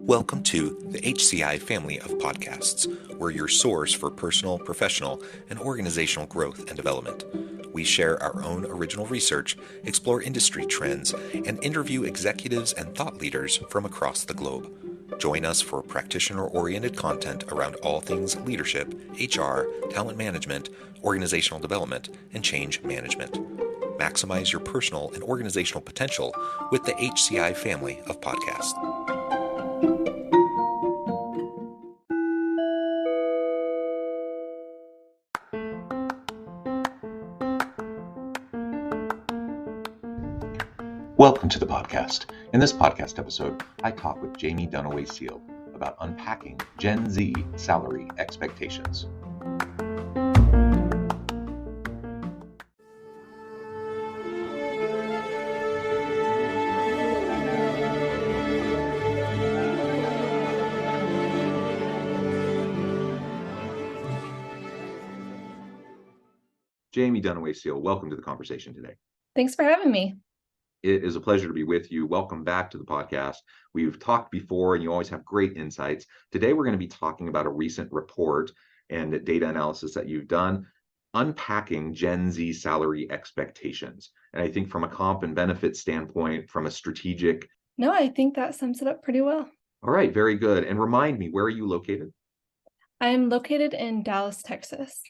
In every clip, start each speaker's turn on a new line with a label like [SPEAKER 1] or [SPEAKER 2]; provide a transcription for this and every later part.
[SPEAKER 1] Welcome to the HCI family of podcasts. We're your source for personal, professional, and organizational growth and development. We share our own original research, explore industry trends, and interview executives and thought leaders from across the globe. Join us for practitioner-oriented content around all things leadership, HR, talent management, organizational development, and change management. Maximize your personal and organizational potential with the HCI family of podcasts. Welcome to the podcast. In this podcast episode, I talk with Jaime Dunaway-Seale about unpacking Gen Z salary expectations. Jaime Dunaway-Seale, welcome to the conversation today.
[SPEAKER 2] Thanks for having me.
[SPEAKER 1] It is a pleasure to be with you. Welcome back to the podcast. We've talked before and you always have great insights. Today, we're going to be talking about a recent report and data analysis that you've done, unpacking Gen Z salary expectations. And I think from a comp and benefit standpoint, from a strategic.
[SPEAKER 2] No, I think that sums it up pretty well.
[SPEAKER 1] All right, very good. And remind me, where are you located?
[SPEAKER 2] I'm located in Dallas, Texas.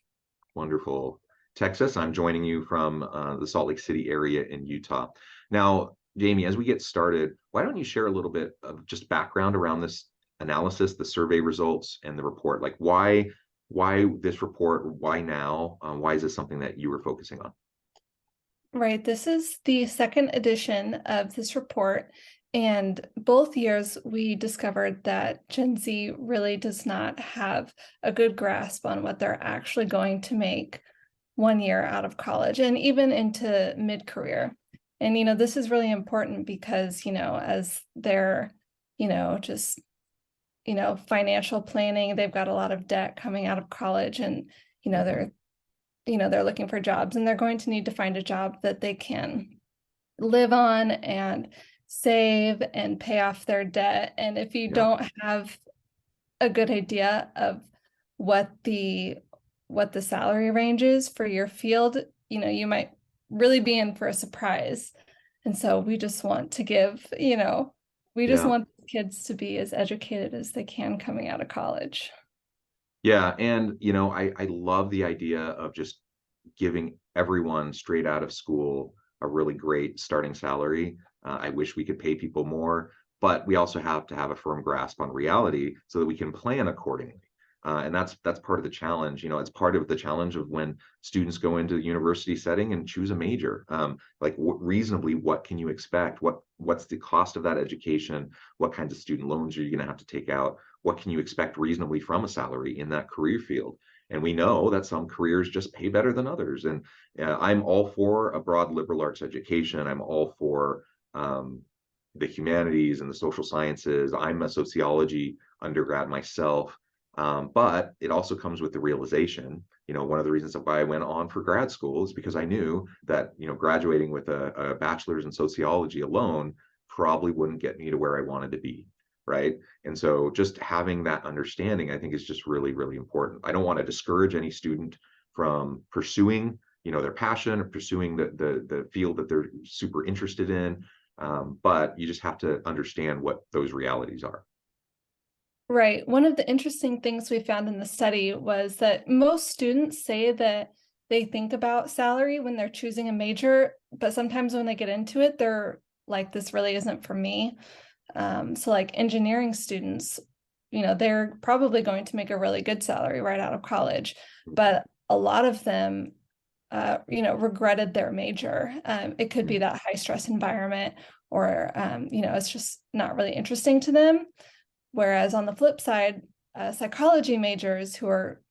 [SPEAKER 1] Wonderful. Texas. I'm joining you from the Salt Lake City area in Utah. Now, Jaime, as we get started, why don't you share a little bit of just background around this analysis, the survey results, and the report? Like why this report? Why now? Why is this something that you were focusing on?
[SPEAKER 2] Right. This is the second edition of this report. And both years, we discovered that Gen Z really does not have a good grasp on what they're actually going to make 1 year out of college and even into mid-career. And, this is really important because, as they're, financial planning, they've got a lot of debt coming out of college and, they're looking for jobs and they're going to need to find a job that they can live on and save and pay off their debt. And if you don't have a good idea of what the salary range is for your field, you might really be in for a surprise. And so we just want to give, want kids to be as educated as they can coming out of college.
[SPEAKER 1] Yeah. And, I love the idea of just giving everyone straight out of school a really great starting salary. I wish we could pay people more, but we also have to have a firm grasp on reality so that we can plan accordingly. And that's part of the challenge. It's part of the challenge of when students go into the university setting and choose a major. Reasonably, what can you expect? What's the cost of that education? What kinds of student loans are you going to have to take out? What can you expect reasonably from a salary in that career field? And we know that some careers just pay better than others. And I'm all for a broad liberal arts education. I'm all for the humanities and the social sciences. I'm a sociology undergrad myself. But it also comes with the realization, one of the reasons why I went on for grad school is because I knew that, graduating with a bachelor's in sociology alone probably wouldn't get me to where I wanted to be, right? And so just having that understanding, I think, is just really, really important. I don't want to discourage any student from pursuing, their passion or pursuing the field that they're super interested in, but you just have to understand what those realities are.
[SPEAKER 2] Right. One of the interesting things we found in the study was that most students say that they think about salary when they're choosing a major, but sometimes when they get into it, they're like, this really isn't for me. So like engineering students, they're probably going to make a really good salary right out of college, but a lot of them, regretted their major. It could be that high stress environment or, it's just not really interesting to them. Whereas on the flip side, psychology majors who are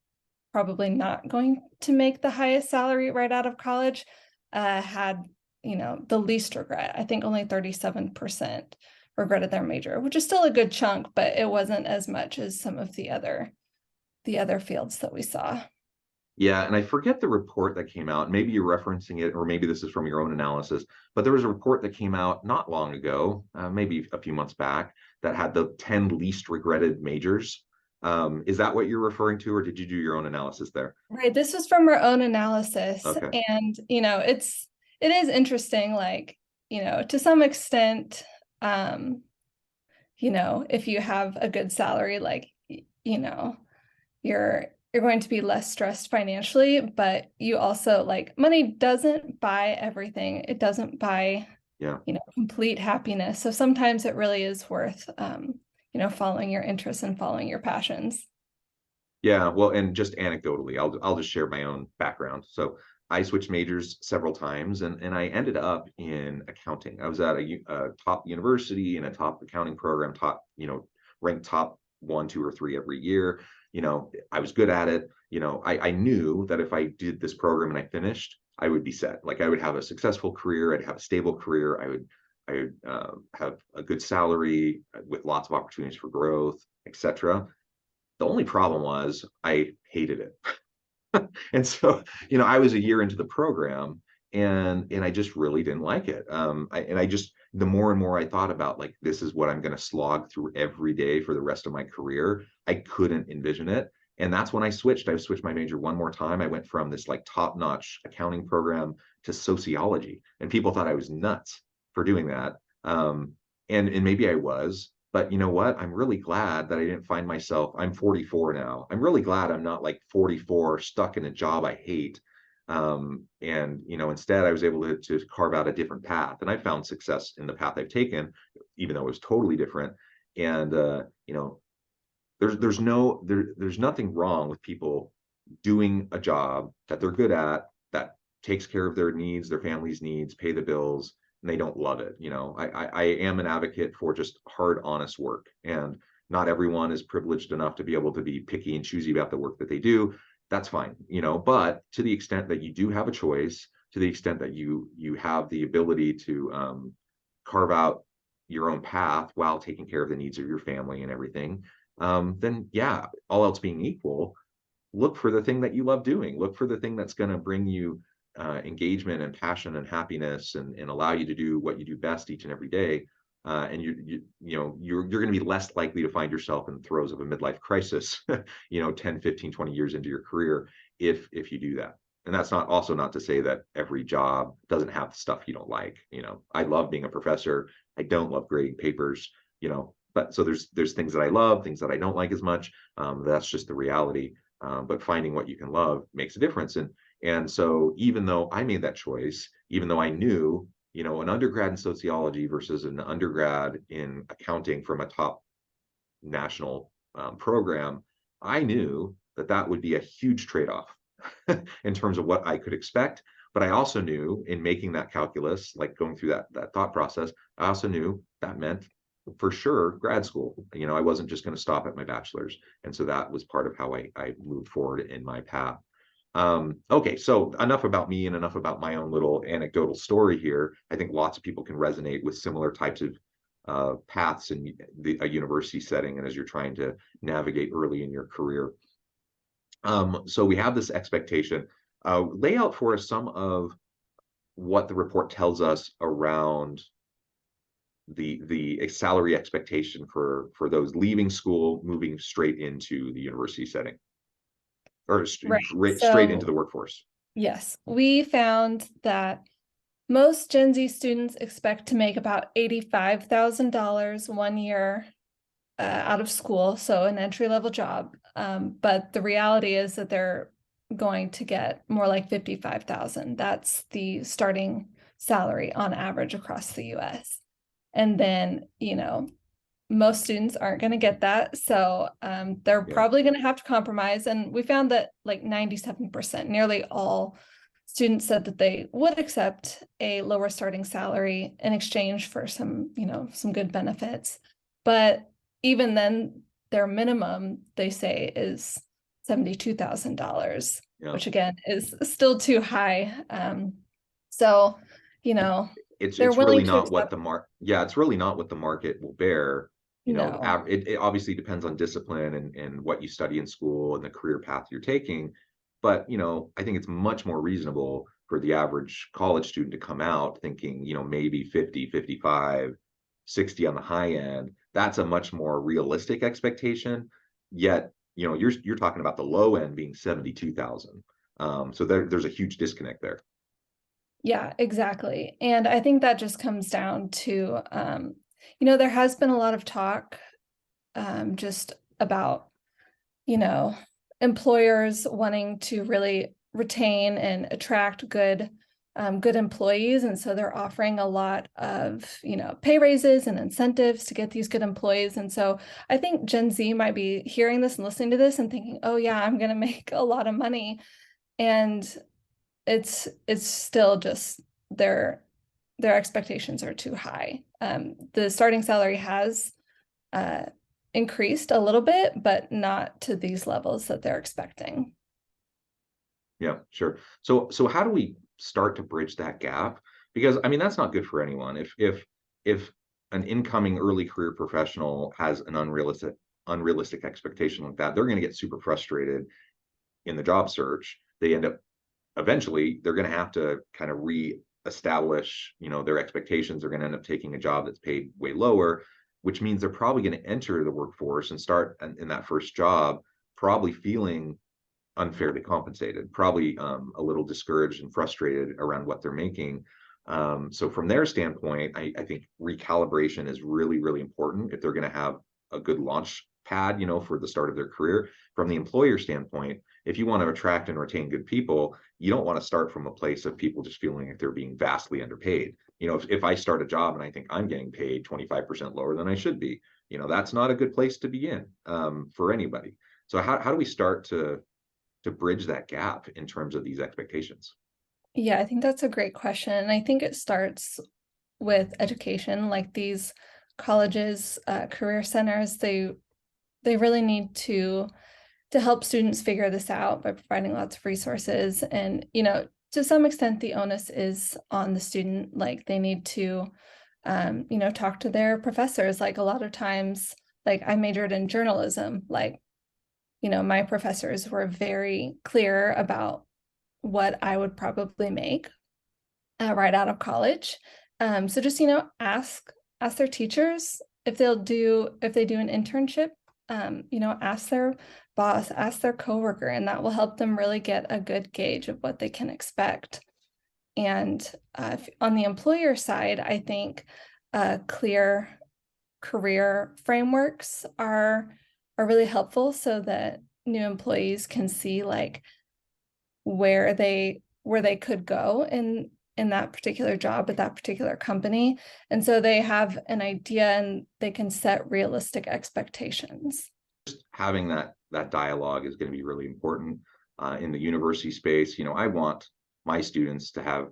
[SPEAKER 2] probably not going to make the highest salary right out of college had, the least regret. I think only 37% regretted their major, which is still a good chunk, but it wasn't as much as some of the other fields that we saw.
[SPEAKER 1] Yeah, and I forget the report that came out. Maybe you're referencing it, or maybe this is from your own analysis, but there was a report that came out not long ago, maybe a few months back, that had the 10 least regretted majors. Is that what you're referring to, or did you do your own analysis there?
[SPEAKER 2] Right. This was from our own analysis.
[SPEAKER 1] Okay.
[SPEAKER 2] And, it is interesting, like, to some extent, if you have a good salary, like, you're going to be less stressed financially, but you also, like, money doesn't buy everything. It doesn't buy, complete happiness. So sometimes it really is worth, following your interests and following your passions.
[SPEAKER 1] Yeah, well, and just anecdotally, I'll just share my own background. So I switched majors several times, and I ended up in accounting. I was at a top university in a top accounting program, ranked top 1, 2, or 3 every year. I was good at it. I knew that if I did this program and I finished, I would be set. Like, I would have a successful career, I'd have a stable career, I would have a good salary with lots of opportunities for growth, etc. The only problem was I hated it. And so, I was a year into the program, and I just really didn't like it. The more and more I thought about, like, this is what I'm going to slog through every day for the rest of my career, I couldn't envision it. And that's when I switched. I switched my major one more time. I went from this like top-notch accounting program to sociology, and people thought I was nuts for doing that. And maybe I was. But you know what? I'm really glad that I didn't find myself. I'm 44 now. I'm really glad I'm not like 44 stuck in a job I hate. And instead I was able to carve out a different path. And I found success in the path I've taken, even though it was totally different. And there's nothing wrong with people doing a job that they're good at, that takes care of their needs, their family's needs, pay the bills, and they don't love it. I am an advocate for just hard, honest work, and not everyone is privileged enough to be able to be picky and choosy about the work that they do. That's fine, but to the extent that you do have a choice, to the extent that you have the ability to carve out your own path while taking care of the needs of your family and everything, then yeah, all else being equal, look for the thing that you love doing. Look for the thing that's going to bring you engagement and passion and happiness, and allow you to do what you do best each and every day. And you're going to be less likely to find yourself in the throes of a midlife crisis 10, 15, 20 years into your career if you do that. And that's not to say that every job doesn't have stuff you don't like. I love being a professor. I don't love grading papers, but so there's things that I love, things that I don't like as much. That's just the reality. But finding what you can love makes a difference. And so even though I made that choice, even though I knew, an undergrad in sociology versus an undergrad in accounting from a top national program, I knew that would be a huge trade-off in terms of what I could expect. But I also knew, in making that calculus, like going through that thought process, I also knew that meant for sure grad school. I wasn't just going to stop at my bachelor's. And so that was part of how I moved forward in my path. Okay, so enough about me and enough about my own little anecdotal story here. I think lots of people can resonate with similar types of paths in a university setting, and as you're trying to navigate early in your career. So we have this expectation. Lay out for us some of what the report tells us around the salary expectation for those leaving school, moving straight into the university setting, or straight into the workforce.
[SPEAKER 2] Yes, we found that most Gen Z students expect to make about $85,000 1 year out of school, so an entry-level job. But the reality is that they're going to get more like $55,000. That's the starting salary on average across the US. And then, most students aren't going to get that. So they're probably going to have to compromise. And we found that like 97%, nearly all students said that they would accept a lower starting salary in exchange for some good benefits. But even then, their minimum, they say, is $72,000, which again is still too high. So,
[SPEAKER 1] it's really not what it's really not what the market will bear. It obviously depends on discipline and what you study in school and the career path you're taking. But, I think it's much more reasonable for the average college student to come out thinking, maybe 50, 55, 60 on the high end, that's a much more realistic expectation. Yet, you're talking about the low end being 72,000. So there's a huge disconnect there.
[SPEAKER 2] Yeah, exactly. And I think that just comes down to, there has been a lot of talk just about, employers wanting to really retain and attract good employees. And so they're offering a lot of, pay raises and incentives to get these good employees. And so I think Gen Z might be hearing this and listening to this and thinking, oh yeah, I'm going to make a lot of money. And it's still just their expectations are too high. The starting salary has increased a little bit, but not to these levels that they're expecting.
[SPEAKER 1] Yeah, sure. So how do we start to bridge that gap? Because I mean, that's not good for anyone. If an incoming early career professional has an unrealistic expectation like that, they're going to get super frustrated in the job search. They end up eventually they're going to have to kind of reestablish, their expectations. They're going to end up taking a job that's paid way lower, which means they're probably going to enter the workforce and start in that first job probably feeling unfairly compensated, probably a little discouraged and frustrated around what they're making. So from their standpoint, I think recalibration is really, really important if they're going to have a good launch pad, for the start of their career. From the employer standpoint, if you want to attract and retain good people, you don't want to start from a place of people just feeling like they're being vastly underpaid. If I start a job and I think I'm getting paid 25% lower than I should be, that's not a good place to be in for anybody. So how do we start to bridge that gap in terms of these expectations?
[SPEAKER 2] Yeah, I think that's a great question. And I think it starts with education, like these colleges, career centers, they really need to help students figure this out by providing lots of resources. And, to some extent, the onus is on the student. Like they need to, talk to their professors. Like a lot of times, like I majored in journalism, like, my professors were very clear about what I would probably make right out of college. So just, ask their teachers if they do an internship, ask their boss, ask their coworker, and that will help them really get a good gauge of what they can expect. And on the employer side, I think clear career frameworks are really helpful so that new employees can see like where they could go in that particular job at that particular company. And so they have an idea and they can set realistic expectations.
[SPEAKER 1] Having that dialogue is going to be really important in the university space. I want my students to have,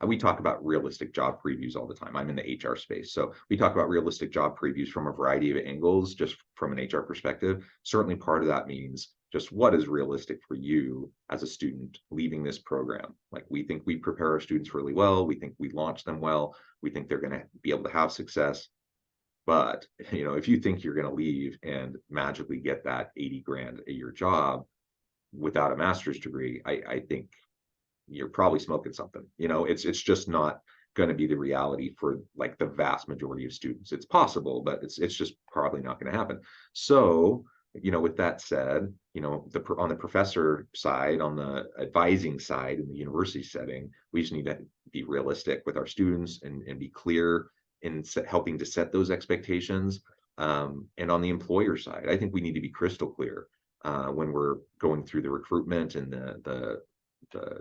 [SPEAKER 1] we talk about realistic job previews all the time. I'm in the HR space, so we talk about realistic job previews from a variety of angles, just from an HR perspective. Certainly part of that means just what is realistic for you as a student leaving this program. Like we think we prepare our students really well. We think we launch them well. We think they're going to be able to have success. But, if you think you're going to leave and magically get that 80 grand a year job without a master's degree, I think you're probably smoking something. It's just not going to be the reality for like the vast majority of students. It's possible, but it's just probably not going to happen. So, with that said, on the professor side, on the advising side in the university setting, we just need to be realistic with our students and be clear in helping to set those expectations. And on the employer side, I think we need to be crystal clear when we're going through the recruitment and the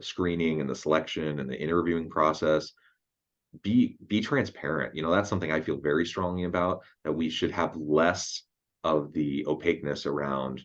[SPEAKER 1] screening and the selection and the interviewing process. Be transparent. That's something I feel very strongly about, that we should have less of the opaqueness around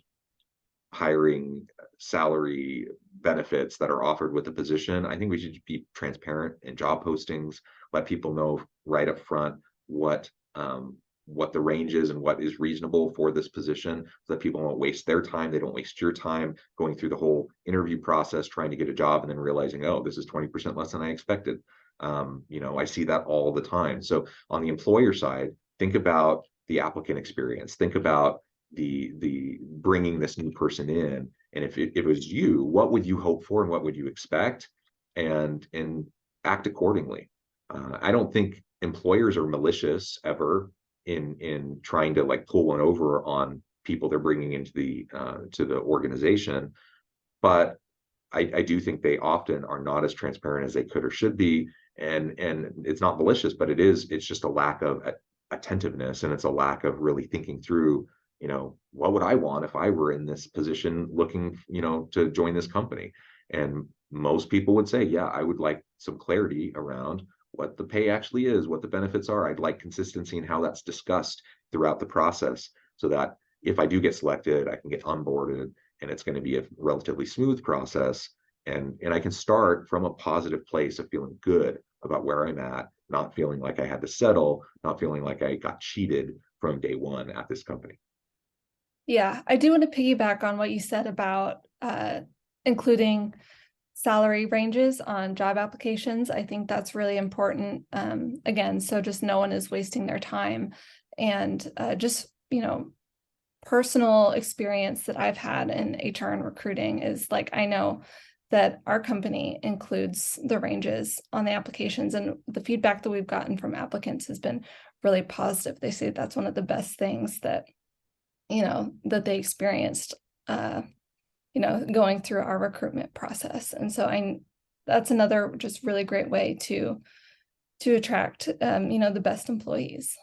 [SPEAKER 1] hiring, salary, benefits that are offered with the position. I think we should be transparent in job postings, let people know right up front what the range is and what is reasonable for this position, so that people won't waste their time. They don't waste your time going through the whole interview process, trying to get a job and then realizing, oh, this is 20% less than I expected. I see that all the time. So on the employer side, think about the applicant experience. Think about the bringing this new person in, and if it was you, what would you hope for and what would you expect, and act accordingly. I don't think employers are malicious ever in trying to like pull one over on people they're bringing into the to the organization. But I do think they often are not as transparent as they could or should be. And it's not malicious, but it's just a lack of attentiveness, and it's a lack of really thinking through, what would I want if I were in this position looking, to join this company? And most people would say, yeah, I would like some clarity around what the pay actually is, what the benefits are. I'd like consistency in how that's discussed throughout the process, so that if I do get selected, I can get onboarded, and it's going to be a relatively smooth process. And I can start from a positive place of feeling good about where I'm at, not feeling like I had to settle, not feeling like I got cheated from day one at this company.
[SPEAKER 2] Yeah, I do want to piggyback on what you said about including salary ranges on job applications. I think that's really important. Again, so just no one is wasting their time, and just, personal experience that I've had in HR and recruiting is like, I know that our company includes the ranges on the applications, and the feedback that we've gotten from applicants has been really positive. They say that's one of the best things that, that they experienced, going through our recruitment process. And so that's another just really great way to attract, the best employees.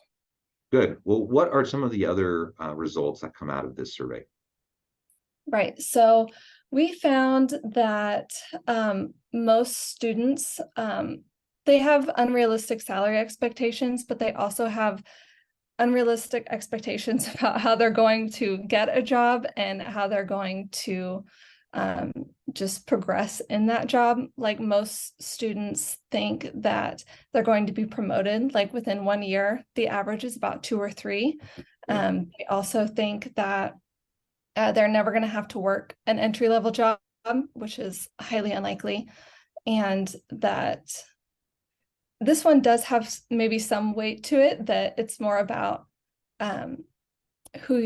[SPEAKER 1] Good. Well, what are some of the other results that come out of this survey?
[SPEAKER 2] Right. So we found that most students, they have unrealistic salary expectations, but they also have unrealistic expectations about how they're going to get a job and how they're going to just progress in that job. Like, most students think that they're going to be promoted like within 1 year. The average is about 2 or 3. They also think that they're never going to have to work an entry-level job, which is highly unlikely, and that this one does have maybe some weight to it, that it's more about who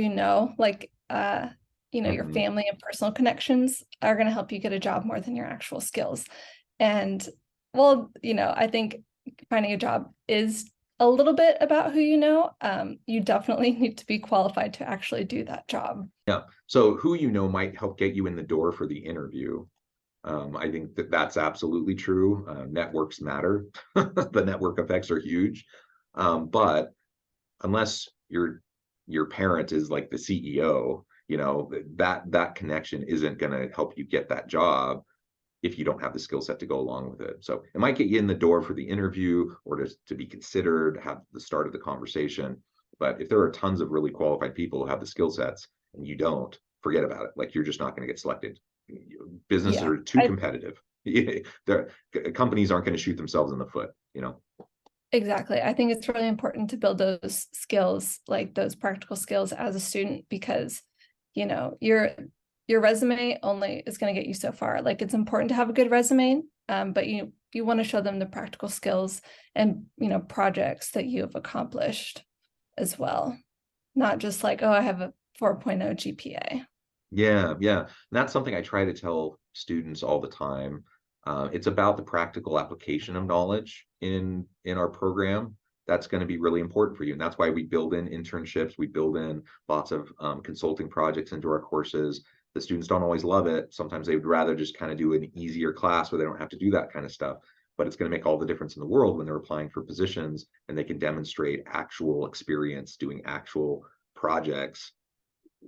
[SPEAKER 2] like your family and personal connections are going to help you get a job more than your actual skills. And well, I think finding a job is a little bit about who you know. You definitely need to be qualified to actually do that job.
[SPEAKER 1] Yeah. So who might help get you in the door for the interview. I think that's absolutely true. Networks matter. The network effects are huge. But unless your parent is like the CEO, that connection isn't going to help you get that job if you don't have the skill set to go along with it. So it might get you in the door for the interview, or to be considered, have the start of the conversation. But if there are tons of really qualified people who have the skill sets and you don't, forget about it. Like, you're just not going to get selected. Businesses are too competitive. Companies aren't going to shoot themselves in the foot,
[SPEAKER 2] Exactly. I think it's really important to build those skills, like those practical skills as a student, because, your resume only is going to get you so far. Like, it's important to have a good resume, but you want to show them the practical skills and, projects that you have accomplished as well. Not just like, oh, I have a 4.0 GPA.
[SPEAKER 1] Yeah. And that's something I try to tell students all the time. It's about the practical application of knowledge in our program. That's going to be really important for you. And that's why we build in internships. We build in lots of consulting projects into our courses. The students don't always love it. Sometimes they would rather just kind of do an easier class where they don't have to do that kind of stuff. But it's going to make all the difference in the world when they're applying for positions and they can demonstrate actual experience doing actual projects,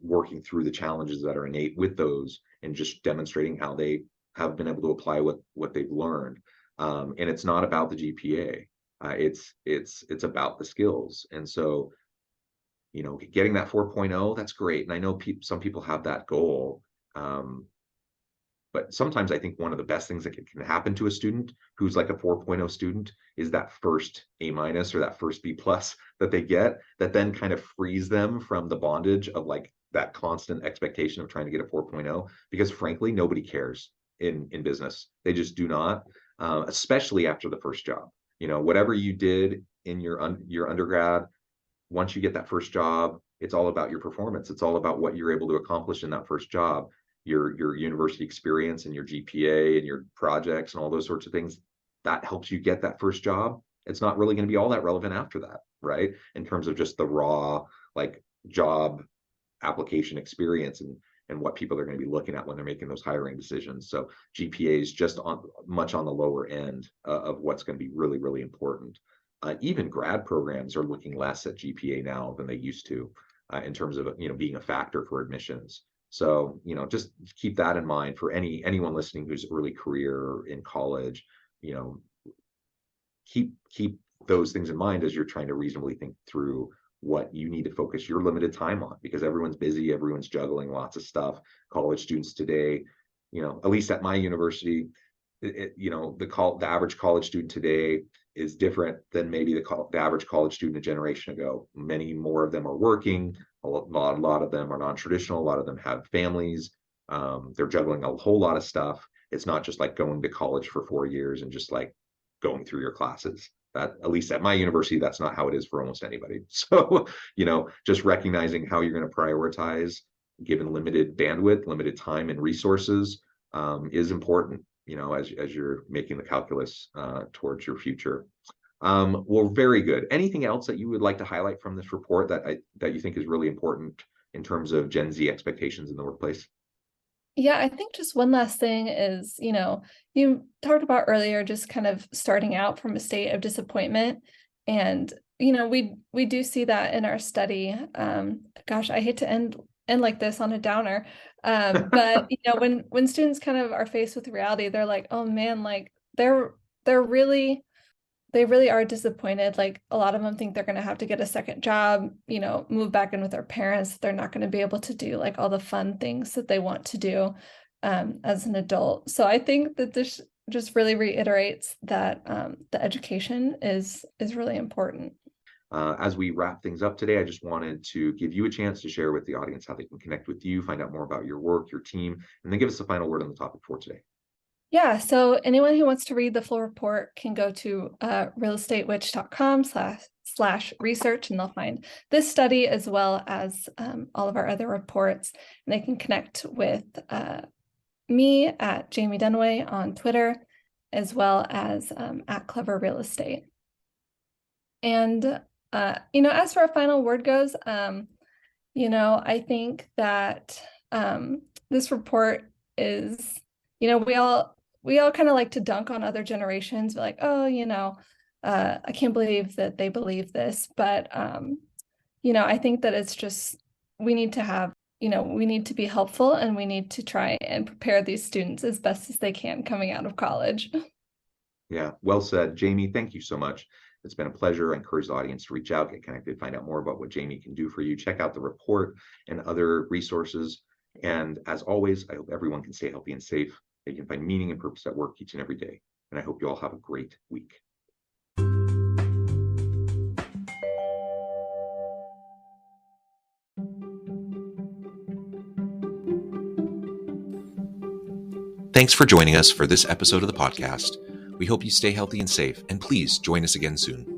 [SPEAKER 1] working through the challenges that are innate with those, and just demonstrating how they have been able to apply what they've learned. And it's not about the GPA. It's about the skills. And so, getting that 4.0, that's great. And I know some people have that goal. But sometimes I think one of the best things that can happen to a student who's like a 4.0 student is that first A- or that first B+ that they get, that then kind of frees them from the bondage of like that constant expectation of trying to get a 4.0, because frankly, nobody cares in business. They just do not, especially after the first job. Whatever you did in your undergrad, once you get that first job, it's all about your performance. It's all about what you're able to accomplish in that first job, your university experience and your GPA and your projects and all those sorts of things. That helps you get that first job. it's not really going to be all that relevant after that, right? In terms of just the raw like job application experience and what people are going to be looking at when they're making those hiring decisions. So GPA is just much on the lower end of what's going to be really, really important. Even grad programs are looking less at GPA now than they used to in terms of being a factor for admissions. So just keep that in mind for anyone listening who's early career in college. Keep those things in mind as you're trying to reasonably think through what you need to focus your limited time on, because everyone's busy, everyone's juggling lots of stuff. College students today, at least at my university, the average college student today is different than maybe the average college student a generation ago. Many more of them are working. A lot of them are non-traditional. A lot of them have families. They're juggling a whole lot of stuff. It's not just like going to college for 4 years and just like going through your classes. That, at least at my university, that's not how it is for almost anybody. So, just recognizing how you're going to prioritize given limited bandwidth, limited time and resources is important, as you're making the calculus towards your future. Well, very good. Anything else that you would like to highlight from this report that you think is really important in terms of Gen Z expectations in the workplace?
[SPEAKER 2] Yeah, I think just one last thing is, you talked about earlier, just kind of starting out from a state of disappointment. And, we do see that in our study. Gosh, I hate to end like this on a downer. But, when students kind of are faced with reality, they're like, oh man, like they really are disappointed. Like a lot of them think they're going to have to get a second job, move back in with their parents. They're not going to be able to do like all the fun things that they want to do as an adult. So I think that this just really reiterates that the education is really important.
[SPEAKER 1] As we wrap things up today, I just wanted to give you a chance to share with the audience how they can connect with you, find out more about your work, your team, and then give us a final word on the topic for today.
[SPEAKER 2] Yeah, so anyone who wants to read the full report can go to realestatewitch.com/research, and they'll find this study as well as all of our other reports. And they can connect with me at Jaime Dunaway on Twitter, as well as at Clever Real Estate. And, as for our final word goes, I think that this report is, we all kind of like to dunk on other generations. We're like, oh, I can't believe that they believe this. But, I think that it's just, we need to be helpful, and we need to try and prepare these students as best as they can coming out of college.
[SPEAKER 1] Yeah, well said. Jaime, thank you so much. It's been a pleasure. I encourage the audience to reach out, get connected, find out more about what Jaime can do for you. Check out the report and other resources. And as always, I hope everyone can stay healthy and safe. They can find meaning and purpose at work each and every day. And I hope you all have a great week. Thanks for joining us for this episode of the podcast. We hope you stay healthy and safe, and please join us again soon.